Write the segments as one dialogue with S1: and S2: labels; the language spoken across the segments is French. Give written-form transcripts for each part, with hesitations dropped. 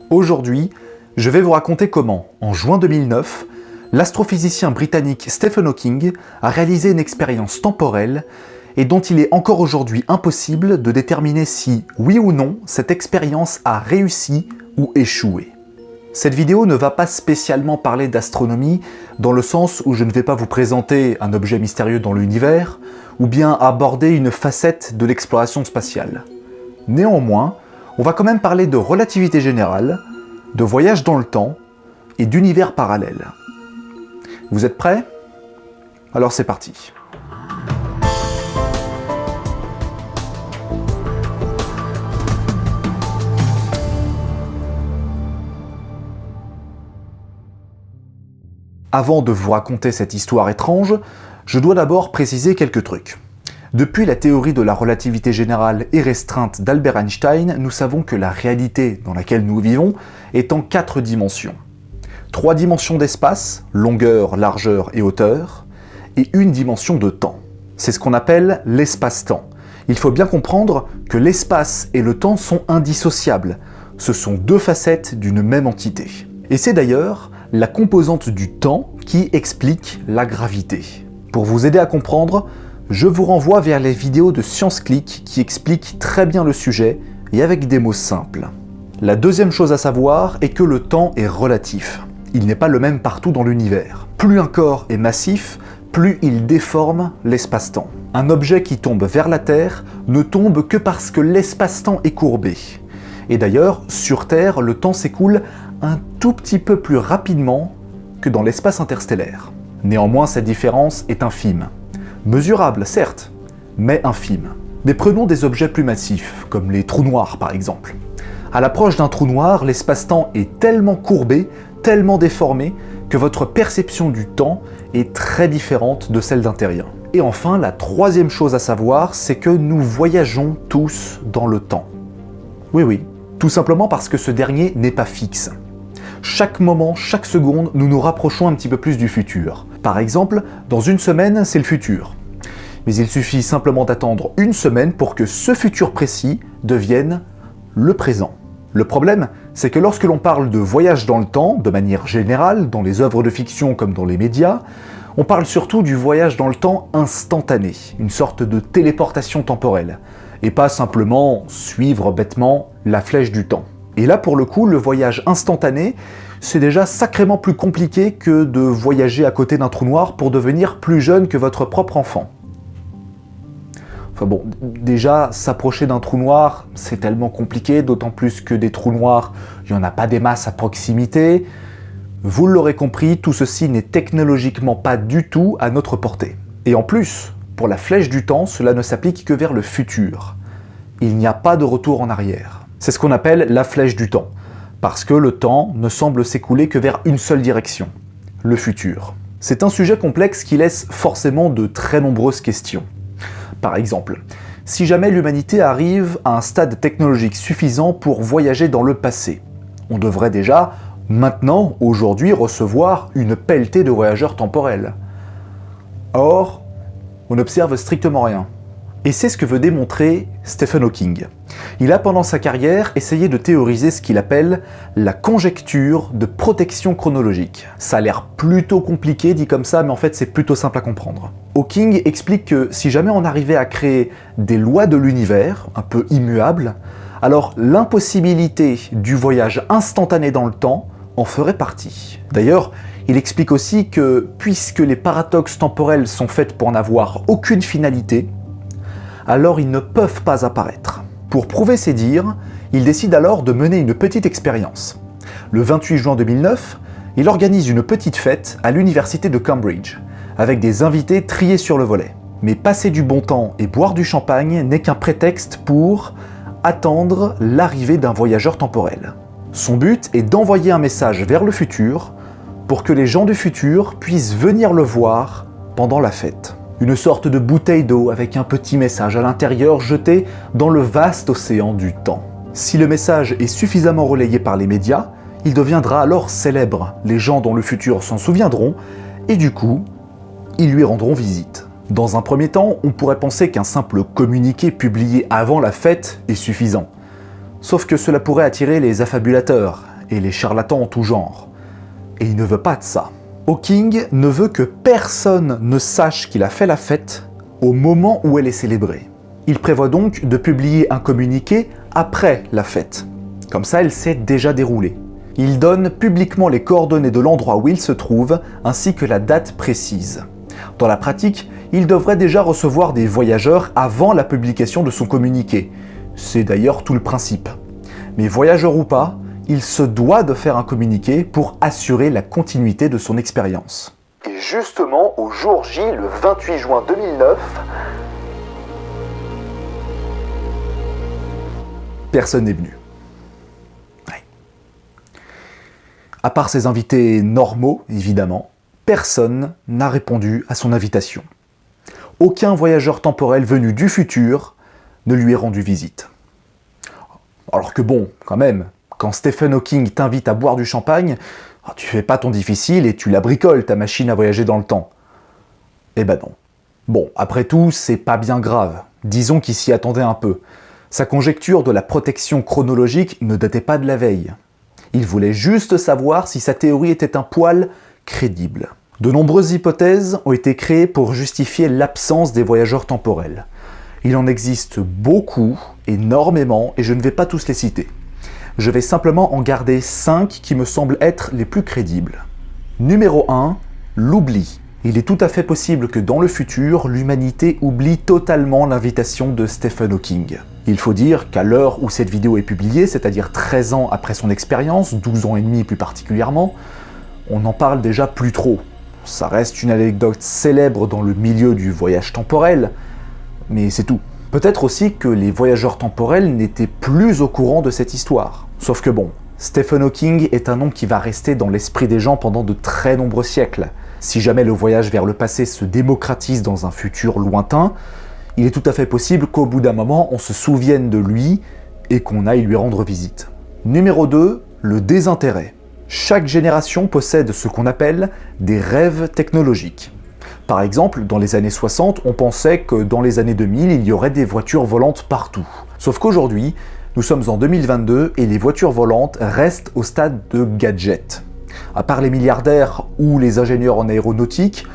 S1: Aujourd'hui, je vais vous raconter comment, en juin 2009, l'astrophysicien britannique Stephen Hawking a réalisé une expérience temporelle et dont il est encore aujourd'hui impossible de déterminer si, oui ou non, cette expérience a réussi ou échoué. Cette vidéo ne va pas spécialement parler d'astronomie, dans le sens où je ne vais pas vous présenter un objet mystérieux dans l'univers, ou bien aborder une facette de l'exploration spatiale. Néanmoins, on va quand même parler de relativité générale, de voyage dans le temps et d'univers parallèles. Vous êtes prêts? Alors c'est parti. Avant de vous raconter cette histoire étrange, je dois d'abord préciser quelques trucs. Depuis la théorie de la relativité générale et restreinte d'Albert Einstein, nous savons que la réalité dans laquelle nous vivons est en 4 dimensions. 3 dimensions d'espace, longueur, largeur et hauteur, et une dimension de temps. C'est ce qu'on appelle l'espace-temps. Il faut bien comprendre que l'espace et le temps sont indissociables. Ce sont 2 facettes d'une même entité. Et c'est d'ailleurs la composante du temps qui explique la gravité. Pour vous aider à comprendre, je vous renvoie vers les vidéos de ScienceClick qui expliquent très bien le sujet et avec des mots simples. La deuxième chose à savoir est que le temps est relatif. Il n'est pas le même partout dans l'univers. Plus un corps est massif, plus il déforme l'espace-temps. Un objet qui tombe vers la Terre ne tombe que parce que l'espace-temps est courbé. Et d'ailleurs, sur Terre, le temps s'écoule un tout petit peu plus rapidement que dans l'espace interstellaire. Néanmoins, cette différence est infime. Mesurable, certes, mais infime. Mais prenons des objets plus massifs, comme les trous noirs par exemple. À l'approche d'un trou noir, l'espace-temps est tellement courbé, tellement déformé, que votre perception du temps est très différente de celle d'un terrien. Et enfin, la troisième chose à savoir, c'est que nous voyageons tous dans le temps. Oui, tout simplement parce que ce dernier n'est pas fixe. Chaque moment, chaque seconde, nous nous rapprochons un petit peu plus du futur. Par exemple, dans une semaine, c'est le futur. Mais il suffit simplement d'attendre une semaine pour que ce futur précis devienne le présent. Le problème, c'est que lorsque l'on parle de voyage dans le temps, de manière générale, dans les œuvres de fiction comme dans les médias, on parle surtout du voyage dans le temps instantané, une sorte de téléportation temporelle, et pas simplement suivre bêtement la flèche du temps. Et là, pour le coup, le voyage instantané, c'est déjà sacrément plus compliqué que de voyager à côté d'un trou noir pour devenir plus jeune que votre propre enfant. Enfin bon, déjà, s'approcher d'un trou noir, c'est tellement compliqué, d'autant plus que des trous noirs, il n'y en a pas des masses à proximité. Vous l'aurez compris, tout ceci n'est technologiquement pas du tout à notre portée. Et en plus, pour la flèche du temps, cela ne s'applique que vers le futur. Il n'y a pas de retour en arrière. C'est ce qu'on appelle la flèche du temps, parce que le temps ne semble s'écouler que vers une seule direction, le futur. C'est un sujet complexe qui laisse forcément de très nombreuses questions. Par exemple, si jamais l'humanité arrive à un stade technologique suffisant pour voyager dans le passé, on devrait déjà, maintenant, aujourd'hui, recevoir une pelletée de voyageurs temporels. Or, on n'observe strictement rien. Et c'est ce que veut démontrer Stephen Hawking. Il a pendant sa carrière essayé de théoriser ce qu'il appelle la conjecture de protection chronologique. Ça a l'air plutôt compliqué dit comme ça, mais en fait c'est plutôt simple à comprendre. Hawking explique que si jamais on arrivait à créer des lois de l'univers, un peu immuables, alors l'impossibilité du voyage instantané dans le temps en ferait partie. D'ailleurs, il explique aussi que puisque les paradoxes temporels sont faits pour n'avoir aucune finalité, alors ils ne peuvent pas apparaître. Pour prouver ses dires, il décide alors de mener une petite expérience. Le 28 juin 2009, il organise une petite fête à l'université de Cambridge, avec des invités triés sur le volet. Mais passer du bon temps et boire du champagne n'est qu'un prétexte pour attendre l'arrivée d'un voyageur temporel. Son but est d'envoyer un message vers le futur pour que les gens du futur puissent venir le voir pendant la fête. Une sorte de bouteille d'eau avec un petit message à l'intérieur jeté dans le vaste océan du temps. Si le message est suffisamment relayé par les médias, il deviendra alors célèbre. Les gens dans le futur s'en souviendront et du coup, ils lui rendront visite. Dans un premier temps, on pourrait penser qu'un simple communiqué publié avant la fête est suffisant. Sauf que cela pourrait attirer les affabulateurs et les charlatans en tout genre. Et il ne veut pas de ça. Hawking ne veut que personne ne sache qu'il a fait la fête au moment où elle est célébrée. Il prévoit donc de publier un communiqué après la fête. Comme ça, elle s'est déjà déroulée. Il donne publiquement les coordonnées de l'endroit où il se trouve, ainsi que la date précise. Dans la pratique, il devrait déjà recevoir des voyageurs avant la publication de son communiqué. C'est d'ailleurs tout le principe. Mais voyageur ou pas, il se doit de faire un communiqué pour assurer la continuité de son expérience. Et justement, au jour J, le 28 juin 2009, personne n'est venu. Ouais. À part ses invités normaux, évidemment, personne n'a répondu à son invitation. Aucun voyageur temporel venu du futur ne lui est rendu visite. Alors que bon, quand même, quand Stephen Hawking t'invite à boire du champagne, tu fais pas ton difficile et tu la bricoles, ta machine à voyager dans le temps. Eh ben non. Bon, après tout, c'est pas bien grave. Disons qu'il s'y attendait un peu. Sa conjecture de la protection chronologique ne datait pas de la veille. Il voulait juste savoir si sa théorie était un poil crédible. De nombreuses hypothèses ont été créées pour justifier l'absence des voyageurs temporels. Il en existe beaucoup, énormément, et je ne vais pas tous les citer. Je vais simplement en garder 5 qui me semblent être les plus crédibles. Numéro 1, l'oubli. Il est tout à fait possible que dans le futur, l'humanité oublie totalement l'invitation de Stephen Hawking. Il faut dire qu'à l'heure où cette vidéo est publiée, c'est-à-dire 13 ans après son expérience, 12 ans et demi plus particulièrement, on n'en parle déjà plus trop. Ça reste une anecdote célèbre dans le milieu du voyage temporel, mais c'est tout. Peut-être aussi que les voyageurs temporels n'étaient plus au courant de cette histoire. Sauf que bon, Stephen Hawking est un nom qui va rester dans l'esprit des gens pendant de très nombreux siècles. Si jamais le voyage vers le passé se démocratise dans un futur lointain, il est tout à fait possible qu'au bout d'un moment, on se souvienne de lui et qu'on aille lui rendre visite. Numéro 2, le désintérêt. Chaque génération possède ce qu'on appelle des rêves technologiques. Par exemple, dans les années 60, on pensait que dans les années 2000, il y aurait des voitures volantes partout. Sauf qu'aujourd'hui, nous sommes en 2022 et les voitures volantes restent au stade de gadget. À part les milliardaires ou les ingénieurs en aéronautique,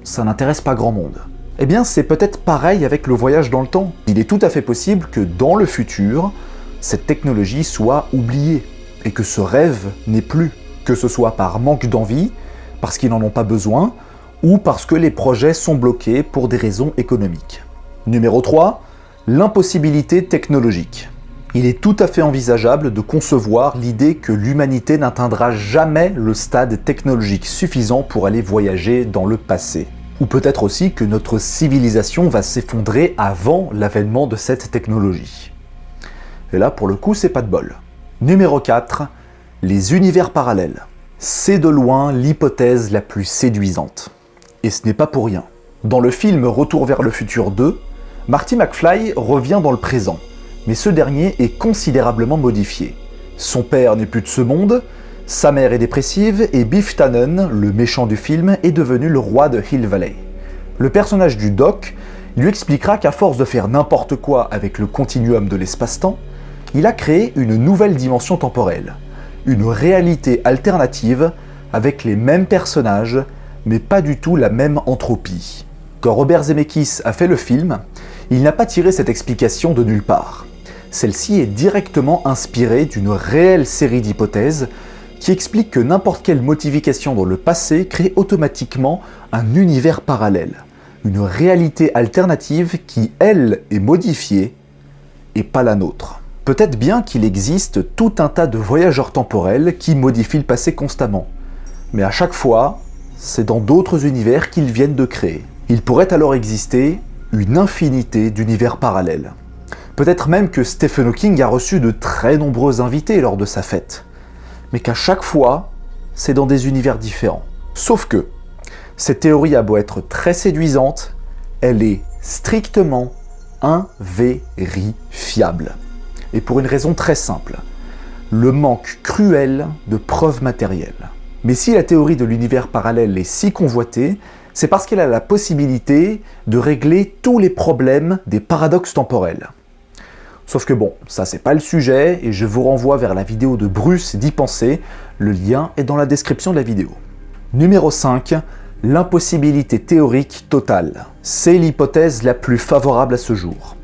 S1: ça n'intéresse pas grand monde. Eh bien, c'est peut-être pareil avec le voyage dans le temps. Il est tout à fait possible que dans le futur, cette technologie soit oubliée et que ce rêve n'ait plus, que ce soit par manque d'envie, parce qu'ils n'en ont pas besoin, ou parce que les projets sont bloqués pour des raisons économiques. Numéro 3, l'impossibilité technologique. Il est tout à fait envisageable de concevoir l'idée que l'humanité n'atteindra jamais le stade technologique suffisant pour aller voyager dans le passé. Ou peut-être aussi que notre civilisation va s'effondrer avant l'avènement de cette technologie. Et là, pour le coup, c'est pas de bol. Numéro 4, les univers parallèles. C'est de loin l'hypothèse la plus séduisante. Et ce n'est pas pour rien. Dans le film Retour vers le futur 2, Marty McFly revient dans le présent, mais ce dernier est considérablement modifié. Son père n'est plus de ce monde, sa mère est dépressive et Biff Tannen, le méchant du film, est devenu le roi de Hill Valley. Le personnage du Doc lui expliquera qu'à force de faire n'importe quoi avec le continuum de l'espace-temps, il a créé une nouvelle dimension temporelle, une réalité alternative avec les mêmes personnages, mais pas du tout la même entropie. Quand Robert Zemeckis a fait le film, il n'a pas tiré cette explication de nulle part. Celle-ci est directement inspirée d'une réelle série d'hypothèses qui explique que n'importe quelle modification dans le passé crée automatiquement un univers parallèle, une réalité alternative qui, elle, est modifiée et pas la nôtre. Peut-être bien qu'il existe tout un tas de voyageurs temporels qui modifient le passé constamment, mais à chaque fois, c'est dans d'autres univers qu'ils viennent de créer. Il pourrait alors exister une infinité d'univers parallèles. Peut-être même que Stephen Hawking a reçu de très nombreux invités lors de sa fête, mais qu'à chaque fois, c'est dans des univers différents. Sauf que, cette théorie a beau être très séduisante, elle est strictement invérifiable. Et pour une raison très simple, le manque cruel de preuves matérielles. Mais si la théorie de l'univers parallèle est si convoitée, c'est parce qu'elle a la possibilité de régler tous les problèmes des paradoxes temporels. Sauf que bon, ça c'est pas le sujet, et je vous renvoie vers la vidéo de Bruce d'y penser, le lien est dans la description de la vidéo. Numéro 5, l'impossibilité théorique totale. C'est l'hypothèse la plus favorable à ce jour.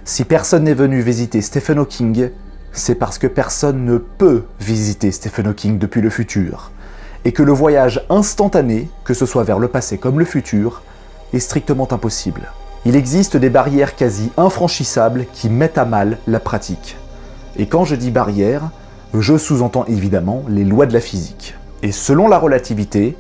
S1: Si personne n'est venu visiter Stephen Hawking, c'est parce que personne ne peut visiter Stephen Hawking depuis le futur, et que le voyage instantané, que ce soit vers le passé comme le futur, est strictement impossible. Il existe des barrières quasi infranchissables qui mettent à mal la pratique. Et quand je dis barrières, je sous-entends évidemment les lois de la physique. Et selon la relativité,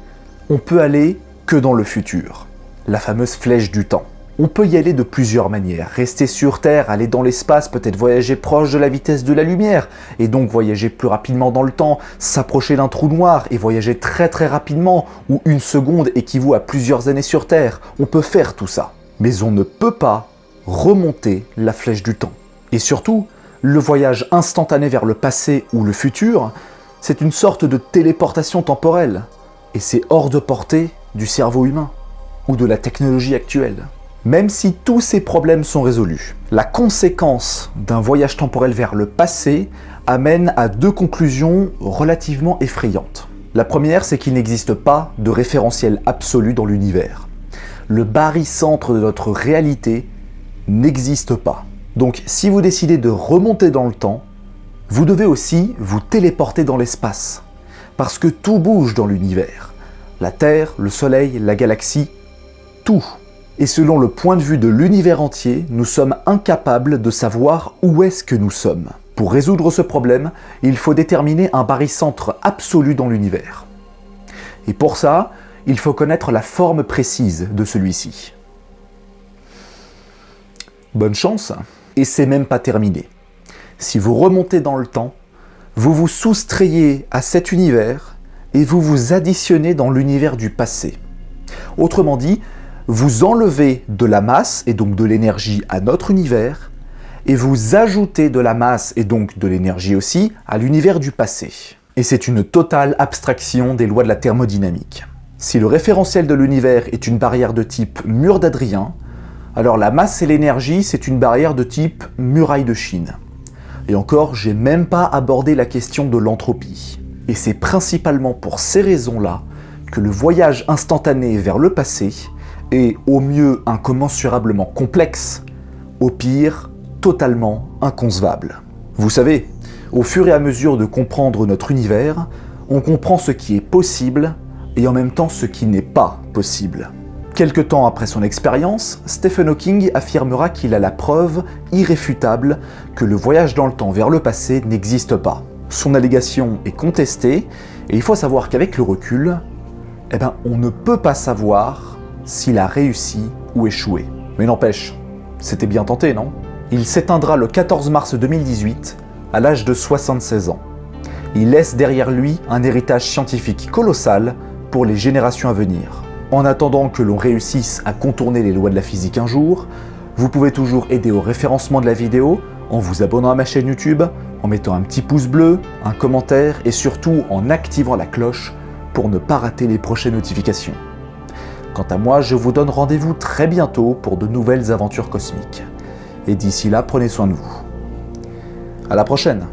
S1: on peut aller que dans le futur, la fameuse flèche du temps. On peut y aller de plusieurs manières, rester sur Terre, aller dans l'espace, peut-être voyager proche de la vitesse de la lumière, et donc voyager plus rapidement dans le temps, s'approcher d'un trou noir et voyager très rapidement, où une seconde équivaut à plusieurs années sur Terre. On peut faire tout ça. Mais on ne peut pas remonter la flèche du temps. Et surtout, le voyage instantané vers le passé ou le futur, c'est une sorte de téléportation temporelle. Et c'est hors de portée du cerveau humain, ou de la technologie actuelle. Même si tous ces problèmes sont résolus, la conséquence d'un voyage temporel vers le passé amène à deux conclusions relativement effrayantes. La première, c'est qu'il n'existe pas de référentiel absolu dans l'univers. Le barycentre de notre réalité n'existe pas. Donc si vous décidez de remonter dans le temps, vous devez aussi vous téléporter dans l'espace. Parce que tout bouge dans l'univers. La Terre, le Soleil, la galaxie, tout. Et selon le point de vue de l'univers entier, nous sommes incapables de savoir où est-ce que nous sommes. Pour résoudre ce problème, il faut déterminer un barycentre absolu dans l'univers. Et pour ça, il faut connaître la forme précise de celui-ci. Bonne chance, et c'est même pas terminé. Si vous remontez dans le temps, vous vous soustrayez à cet univers et vous vous additionnez dans l'univers du passé. Autrement dit, vous enlevez de la masse et donc de l'énergie à notre univers et vous ajoutez de la masse et donc de l'énergie aussi à l'univers du passé. Et c'est une totale abstraction des lois de la thermodynamique. Si le référentiel de l'univers est une barrière de type mur d'Adrien, alors la masse et l'énergie, c'est une barrière de type muraille de Chine. Et encore, j'ai même pas abordé la question de l'entropie. Et c'est principalement pour ces raisons-là que le voyage instantané vers le passé est au mieux incommensurablement complexe, au pire totalement inconcevable. Vous savez, au fur et à mesure de comprendre notre univers, on comprend ce qui est possible et en même temps ce qui n'est pas possible. Quelque temps après son expérience, Stephen Hawking affirmera qu'il a la preuve irréfutable que le voyage dans le temps vers le passé n'existe pas. Son allégation est contestée, et il faut savoir qu'avec le recul, on ne peut pas savoir s'il a réussi ou échoué. Mais n'empêche, c'était bien tenté, non? Il s'éteindra le 14 mars 2018, à l'âge de 76 ans. Il laisse derrière lui un héritage scientifique colossal pour les générations à venir. En attendant que l'on réussisse à contourner les lois de la physique un jour, vous pouvez toujours aider au référencement de la vidéo en vous abonnant à ma chaîne YouTube, en mettant un petit pouce bleu, un commentaire et surtout en activant la cloche pour ne pas rater les prochaines notifications. Quant à moi, je vous donne rendez-vous très bientôt pour de nouvelles aventures cosmiques. Et d'ici là, prenez soin de vous. À la prochaine!